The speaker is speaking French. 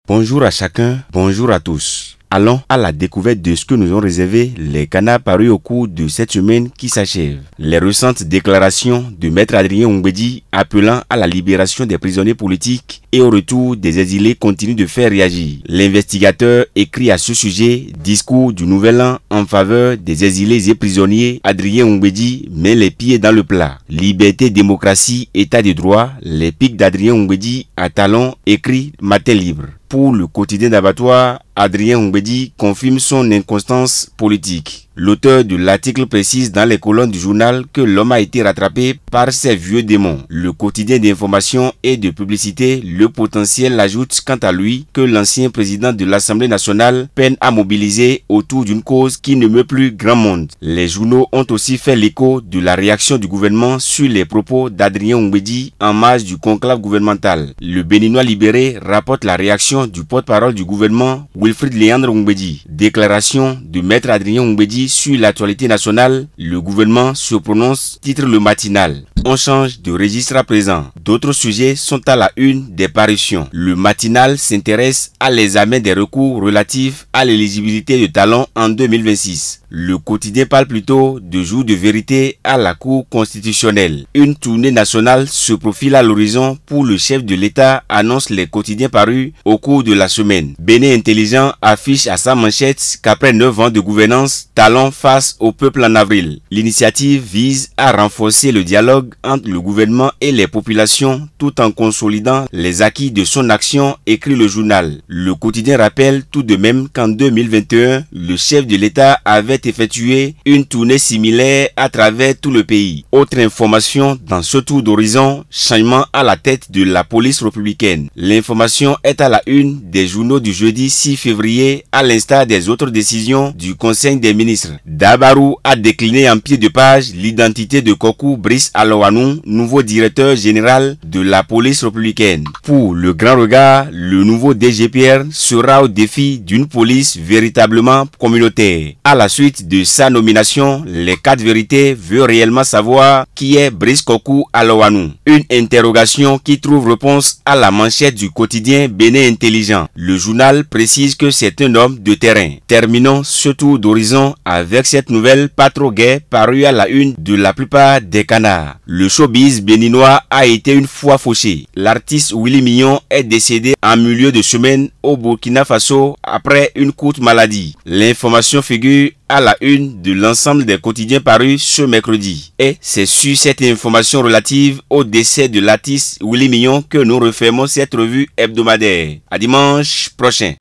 Bonjour à chacun, bonjour à tous. Allons à la découverte de ce que nous ont réservé les canards parus au cours de cette semaine qui s'achève. Les récentes déclarations de Maître Adrien Oumbédi appelant à la libération des prisonniers politiques et au retour des exilés continuent de faire réagir. L'investigateur écrit à ce sujet « Discours du Nouvel An en faveur des exilés et prisonniers ». Adrien Oumbédi met les pieds dans le plat. Liberté, démocratie, état de droit, les pics d'Adrien Oumbédi à talons, écrit Matin Libre. Pour le quotidien d'abattoir, Adrien Oumbédi confirme son inconstance politique. L'auteur de l'article précise dans les colonnes du journal que l'homme a été rattrapé par ses vieux démons. Le quotidien d'information et de publicité, Le Potentiel, ajoute quant à lui que l'ancien président de l'Assemblée nationale peine à mobiliser autour d'une cause qui ne meut plus grand monde. Les journaux ont aussi fait l'écho de la réaction du gouvernement sur les propos d'Adrien Oumbédi en marge du conclave gouvernemental. Le Béninois Libéré rapporte la réaction du porte-parole du gouvernement, Wilfried Léandre Oumbédi. Déclaration de Maître Adrien Oumbédi sur l'actualité nationale, le gouvernement se prononce, titre Le Matinal. On change de registre à présent. D'autres sujets sont à la une des parutions. Le Matinal s'intéresse à l'examen des recours relatifs à l'éligibilité de talents en 2026. Le quotidien parle plutôt de jour de vérité à la Cour constitutionnelle. Une tournée nationale se profile à l'horizon pour le chef de l'État, annonce les quotidiens parus au cours de la semaine. Bénin Intelligent affiche à sa manchette qu'après 9 ans de gouvernance, talent face au peuple en avril. L'initiative vise à renforcer le dialogue entre le gouvernement et les populations tout en consolidant les acquis de son action, écrit le journal. Le quotidien rappelle tout de même qu'en 2021, le chef de l'État avait effectué une tournée similaire à travers tout le pays. Autre information dans ce tour d'horizon, changement à la tête de la police républicaine. L'information est à la une des journaux du jeudi 6 février à l'instar des autres décisions du Conseil des ministres. Dabarou a décliné en pied de page l'identité de Kokou Brice Alowanou, nouveau directeur général de la police républicaine. Pour le grand regard, le nouveau DGPR sera au défi d'une police véritablement communautaire. À la suite de sa nomination, les 4 vérités veut réellement savoir qui est Brice Kokou Alowanou. Une interrogation qui trouve réponse à la manchette du quotidien Bénin Intelligent. Le journal précise que c'est un homme de terrain. Terminons ce tour d'horizon avec cette nouvelle pas trop gaie parue à la une de la plupart des canards. Le showbiz béninois a été une fois fauché. L'artiste Willy Mignon est décédé en milieu de semaine au Burkina Faso après une courte maladie. L'information figure à la une de l'ensemble des quotidiens parus ce mercredi. Et c'est sur cette information relative au décès de l'artiste Willy Mignon que nous refermons cette revue hebdomadaire. À dimanche prochain.